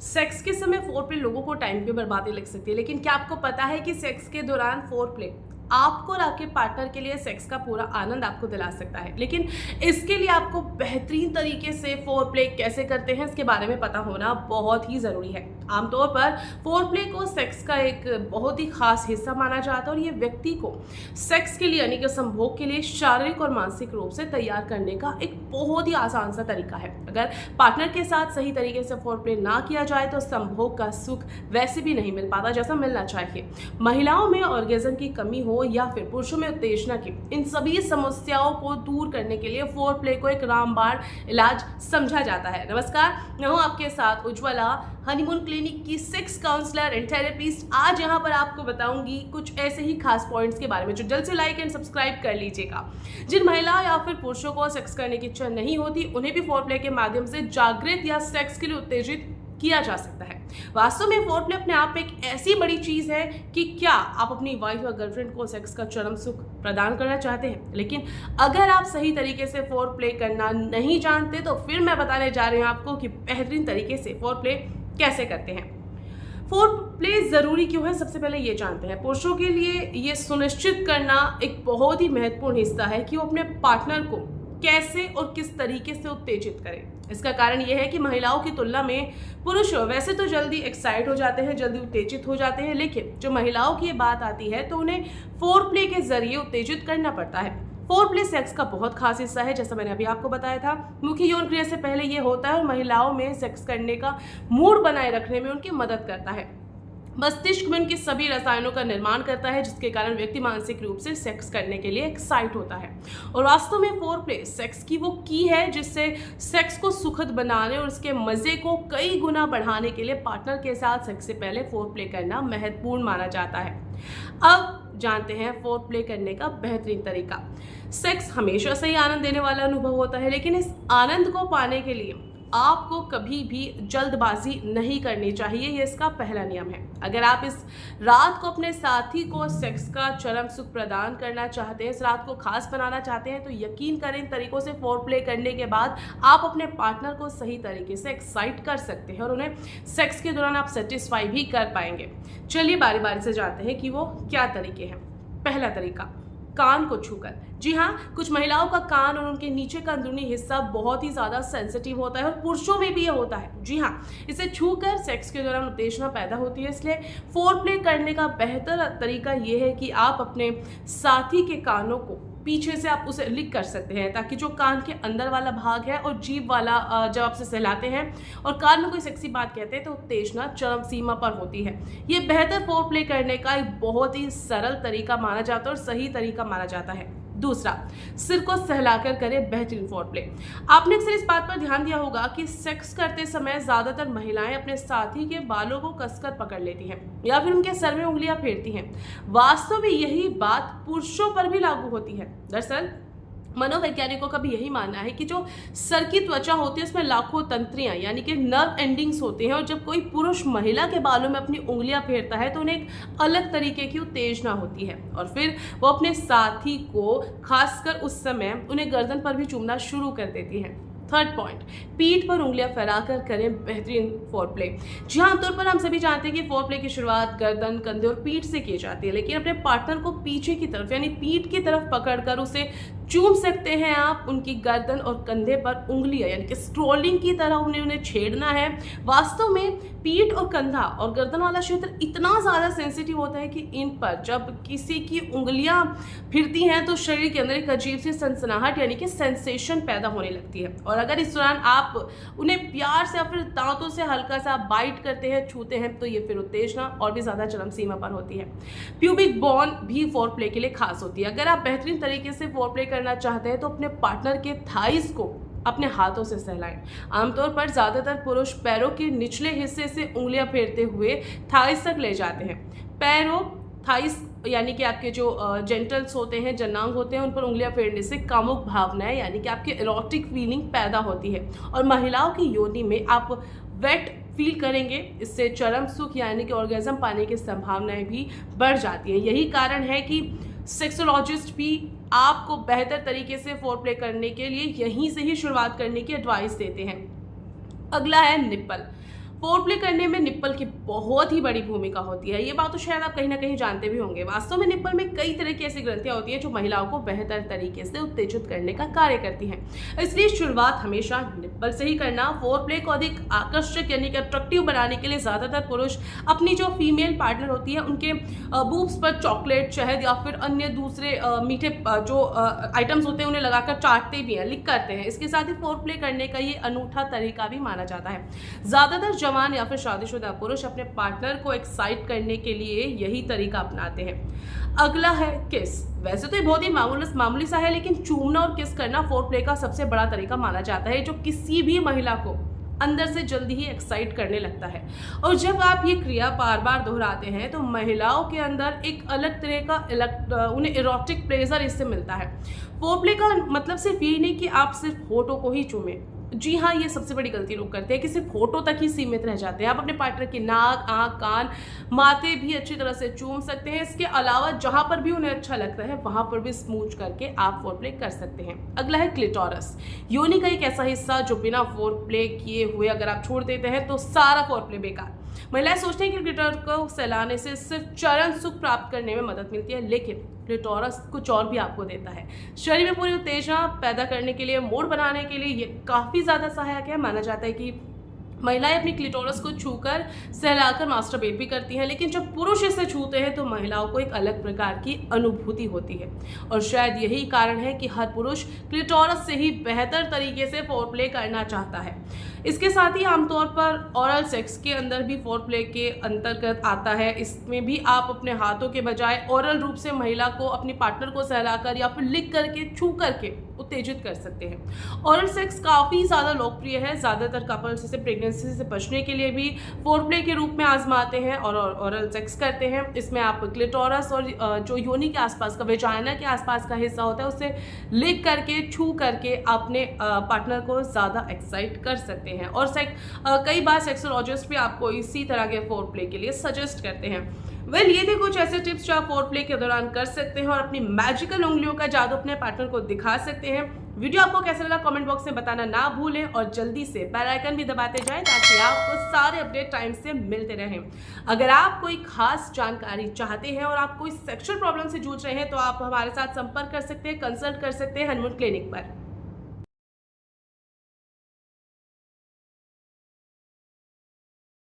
Sex के समय foreplay लोगों को टाइम की बर्बादी लग सकती है, लेकिन क्या आपको पता है कि सेक्स के दौरान फोरप्ले आपको और आपके पार्टनर के लिए सेक्स का पूरा आनंद आपको दिला सकता है। लेकिन इसके लिए आपको बेहतरीन तरीके से फोरप्ले कैसे करते हैं इसके बारे में पता होना बहुत ही ज़रूरी है। आमतौर पर फोरप्ले को सेक्स का एक बहुत ही खास हिस्सा माना जाता है और ये व्यक्ति को सेक्स के लिए यानी कि संभोग के लिए शारीरिक और मानसिक रूप से तैयार करने का एक बहुत ही आसान सा तरीका है। अगर पार्टनर के साथ सही तरीके से फोरप्ले ना किया जाए तो संभोग का सुख वैसे भी नहीं मिल पाता जैसा मिलना चाहिए। महिलाओं में ऑर्गेज्म की कमी हो या फिर पुरुषों में उत्तेजना की, इन सभी समस्याओं को दूर करने के लिए फोरप्ले को एक रामबाण इलाज समझा जाता है। नमस्कार, मैं हूं आपके साथ उज्ज्वला, हनीमून क्लिनिक की सेक्स काउंसलर एंड थेरेपिस्ट। आज यहां पर आपको बताऊंगी कुछ ऐसे ही खास पॉइंट्स के बारे में जो जल्द से लाइक एंड सब्सक्राइब कर लीजिएगा। जिन महिला या फिर पुरुषों को सेक्स करने की इच्छा नहीं होती, उन्हें भी फोरप्ले के माध्यम से जागृत या सेक्स के लिए उत्तेजित किया जा सकता है। वास्तव में फोरप्ले अपने आप में एक ऐसी बड़ी चीज है कि क्या आप अपनी वाइफ या गर्लफ्रेंड को सेक्स का चरम सुख प्रदान करना चाहते हैं, लेकिन अगर आप सही तरीके से फोरप्ले करना नहीं जानते तो फिर मैं बताने जा रही हूं आपको कि बेहतरीन तरीके से फोरप्ले कैसे करते हैं। फोरप्ले जरूरी क्यों है, सबसे पहले ये जानते हैं। पुरुषों के लिए ये सुनिश्चित करना एक बहुत ही महत्वपूर्ण हिस्सा है कि वो अपने पार्टनर को कैसे और किस तरीके से उत्तेजित करें। इसका कारण यह है कि महिलाओं की तुलना में पुरुष वैसे तो जल्दी एक्साइट हो जाते हैं, जल्दी उत्तेजित हो जाते हैं, लेकिन जो महिलाओं की बात आती है तो उन्हें फोरप्ले के जरिए उत्तेजित करना पड़ता है। फोरप्ले सेक्स का बहुत खास हिस्सा है, जैसा मैंने अभी आपको बताया था। मुख्य यौन क्रिया से पहले ये होता है और महिलाओं में सेक्स करने का मूड बनाए रखने में उनकी मदद करता है। मस्तिष्क में उनके सभी रसायनों का निर्माण करता है, जिसके कारण व्यक्ति मानसिक रूप से सेक्स करने के लिए एक्साइट होता है। और वास्तव में फोरप्ले सेक्स की वो की है जिससे सेक्स को सुखद बनाने और उसके मजे को कई गुना बढ़ाने के लिए पार्टनर के साथ सेक्स से पहले फोरप्ले करना महत्वपूर्ण माना जाता है। अब जानते हैं फोरप्ले करने का बेहतरीन तरीका। सेक्स हमेशा से ही आनंद देने वाला अनुभव होता है, लेकिन इस आनंद को पाने के लिए आपको कभी भी जल्दबाजी नहीं करनी चाहिए। ये इसका पहला नियम है। अगर आप इस रात को अपने साथी को सेक्स का चरम सुख प्रदान करना चाहते हैं, इस रात को खास बनाना चाहते हैं, तो यकीन करें इन तरीकों से फोरप्ले करने के बाद आप अपने पार्टनर को सही तरीके से एक्साइट कर सकते हैं और उन्हें सेक्स के दौरान आप सेटिस्फाई भी कर पाएंगे। चलिए बारी बारी से जानते हैं कि वो क्या तरीके हैं। पहला तरीका, कान को छूकर। जी हाँ, कुछ महिलाओं का कान और उनके नीचे का अंदरूनी हिस्सा बहुत ही ज़्यादा सेंसिटिव होता है और पुरुषों में भी ये होता है। जी हाँ, इसे छूकर सेक्स के दौरान उत्तेजना पैदा होती है। इसलिए फोरप्ले करने का बेहतर तरीका ये है कि आप अपने साथी के कानों को पीछे से आप उसे लिक कर सकते हैं, ताकि जो कान के अंदर वाला भाग है और जीभ वाला जब आप से सहलाते हैं और कान में कोई सेक्सी बात कहते हैं तो उत्तेजना चरम सीमा पर होती है। ये बेहतर फोरप्ले करने का एक बहुत ही सरल तरीका माना जाता है और सही तरीका माना जाता है। दूसरा, सिर को सहलाकर करें बेहतरीन फोरप्ले। आपने अक्सर इस बात पर ध्यान दिया होगा कि सेक्स करते समय ज्यादातर महिलाएं अपने साथी के बालों को कसकर पकड़ लेती हैं या फिर उनके सर में उंगलियां फेरती हैं। वास्तव में यही बात पुरुषों पर भी लागू होती है। दरअसल मनोवैज्ञानिकों का भी यही मानना है कि जो सर की त्वचा होती है उसमें लाखों तंत्रियां यानी कि नर्व एंडिंग्स होते हैं और जब कोई पुरुष महिला के बालों में अपनी उंगलियां फेरता है तो उन्हें एक अलग तरीके की उत्तेजना होती है और फिर वो अपने साथी को खासकर उस समय उन्हें गर्दन पर भी चूमना शुरू कर देती है। थर्ड पॉइंट, पीठ पर उंगलियां फैलाकर करें बेहतरीन फोरप्ले। जी हाँ, आमतौर पर हम सभी जानते हैं कि फोरप्ले की शुरुआत गर्दन, कंधे और पीठ से की जाती है, लेकिन अपने पार्टनर को पीछे की तरफ यानी पीठ की तरफ पकड़कर उसे चूम सकते हैं आप। उनकी गर्दन और कंधे पर उंगलियां यानी कि स्ट्रोलिंग की तरह उन्हें छेड़ना है। वास्तव में पीठ और कंधा और गर्दन वाला क्षेत्र इतना ज़्यादा सेंसिटिव होता है कि इन पर जब किसी की उंगलियां फिरती हैं तो शरीर के अंदर एक अजीब सी सनसनाहट यानी कि सेंसेशन पैदा होने लगती है। और अगर इस दौरान आप उन्हें प्यार से या फिर दांतों से हल्का सा बाइट करते हैं, छूते हैं, तो ये फिर उत्तेजना और भी ज़्यादा चरम सीमा पर होती है। प्यूबिक बोन भी फोरप्ले के लिए खास होती है। अगर आप बेहतरीन तरीके से फोरप्ले करना चाहते हैं तो अपने पार्टनर के थाइस को अपने हाथों से सहलाएं। आमतौर पर ज्यादातर पुरुष पैरों के निचले हिस्से से उंगलियां फेरते हुए थाइस तक ले जाते हैं। पैरों, थाइस यानी कि आपके जो जेंटल्स होते हैं, जनांग होते हैं, उन पर उंगलियां फेरने से कामुक भावनाएं यानी कि आपकी इरोटिक फीलिंग पैदा होती है और महिलाओं की योनि में आप वेट फील करेंगे। इससे चरम सुख यानी कि ऑर्गेज्म पाने की संभावनाएं भी बढ़ जाती हैं। यही कारण है कि सेक्सोलॉजिस्ट भी आपको बेहतर तरीके से फोरप्ले करने के लिए यहीं से ही शुरुआत करने की एडवाइस देते हैं। अगला है निप्पल। फोर प्ले करने में निप्पल की बहुत ही बड़ी भूमिका होती है। ये बात तो शायद आप कहीं ना कहीं जानते भी होंगे। वास्तव में निप्पल में कई तरह की ऐसी ग्रंथियां होती हैं जो महिलाओं को बेहतर तरीके से उत्तेजित करने का कार्य करती हैं। इसलिए शुरुआत हमेशा निप्पल से ही करना। फोर प्ले को अधिक आकर्षक यानी कि अट्रैक्टिव बनाने के लिए ज्यादातर पुरुष अपनी जो फीमेल पार्टनर होती है उनके बूब्स पर चॉकलेट, शहद या फिर अन्य दूसरे मीठे जो आइटम्स होते हैं उन्हें लगाकर चाटते भी हैं, लिक करते हैं। इसके साथ ही फोर प्ले करने का ये अनूठा तरीका भी माना जाता है। ज्यादातर जवान या फिर शादीशुदा पुरुष अपने पार्टनर को एक्साइट करने के लिए यही तरीका अपनाते हैं। अगला है किस। वैसे तो ये बहुत ही मामूली सा है, लेकिन चूमना और किस करना फोर प्ले का सबसे बड़ा तरीका माना जाता है जो किसी भी महिला को अंदर से जल्दी ही एक्साइट करने लगता है। और जब आप ये क्रिया बार बार दोहराते हैं तो महिलाओं के अंदर एक अलग तरह का उन्हें इरोटिक प्लेजर इससे मिलता है। फोर प्ले का मतलब सिर्फ यही नहीं कि आप सिर्फ होठों को ही चूमें। जी हाँ, ये सबसे बड़ी गलती लोग करते हैं कि सिर्फ होठों तक ही सीमित रह जाते हैं। आप अपने पार्टनर की नाक, आंख, कान, माथे भी अच्छी तरह से चूम सकते हैं। इसके अलावा जहां पर भी उन्हें अच्छा लगता है वहां पर भी स्मूच करके आप फोर प्ले कर सकते हैं। अगला है क्लिटोरस। योनि का एक ऐसा हिस्सा जो बिना फोर प्ले किए हुए अगर आप छोड़ देते हैं तो सारा फोर प्ले बेकार। महिलाएं सोचते हैं कि क्लिटोरस को सहलाने से सिर्फ चरम सुख प्राप्त करने में मदद मिलती है, लेकिन क्लिटोरस कुछ और भी आपको देता है। शरीर में पूरी उत्तेजना पैदा करने के लिए, मूड बनाने के लिए ये काफ़ी ज़्यादा सहायक है। माना जाता है कि महिलाएं अपनी क्लिटोरस को छूकर सहलाकर मास्टरबेट भी करती हैं, लेकिन जब पुरुष इसे छूते हैं तो महिलाओं को एक अलग प्रकार की अनुभूति होती है। और शायद यही कारण है कि हर पुरुष क्लिटोरस से ही बेहतर तरीके से फोर प्ले करना चाहता है। इसके साथ ही आमतौर पर ओरल सेक्स के अंदर भी फोर प्ले के अंतर्गत आता है। इसमें भी आप अपने हाथों के बजाय ओरल रूप से महिला को, अपनी पार्टनर को सहलाकर या फिर लिख करके, छू करके उत्तेजित कर सकते हैं। ओरल सेक्स काफ़ी ज़्यादा लोकप्रिय है। ज़्यादातर कपल्स इसे प्रेगनेंसी से बचने के लिए भी फोर प्ले के रूप में आजमाते हैं और ओरल सेक्स करते हैं। इसमें आप क्लिटोरस और जो योनि के आसपास का, वेजाइना के आसपास का हिस्सा होता है उसे लिख करके, छू करके अपने पार्टनर को ज़्यादा एक्साइट कर सकते हैं। और कई बार सेक्सोलॉजिस्ट भी आपको इसी तरह के फोर प्ले के लिए सजेस्ट करते हैं। ये थे कुछ ऐसे टिप्स जो आप फोर प्ले के दौरान कर सकते हैं और अपनी मैजिकल उंगलियों का जादू अपने पार्टनर को दिखा सकते हैं। वीडियो आपको कैसा लगा कमेंट बॉक्स में बताना ना भूलें और जल्दी से बेल आइकन भी दबाते जाएं ताकि आपको सारे अपडेट टाइम से मिलते रहें। अगर आप कोई खास जानकारी चाहते हैं और आप कोई सेक्सुअल प्रॉब्लम से जूझ रहे हैं तो आप हमारे साथ संपर्क कर सकते हैं, कंसल्ट कर सकते हैं हनीमून क्लिनिक पर।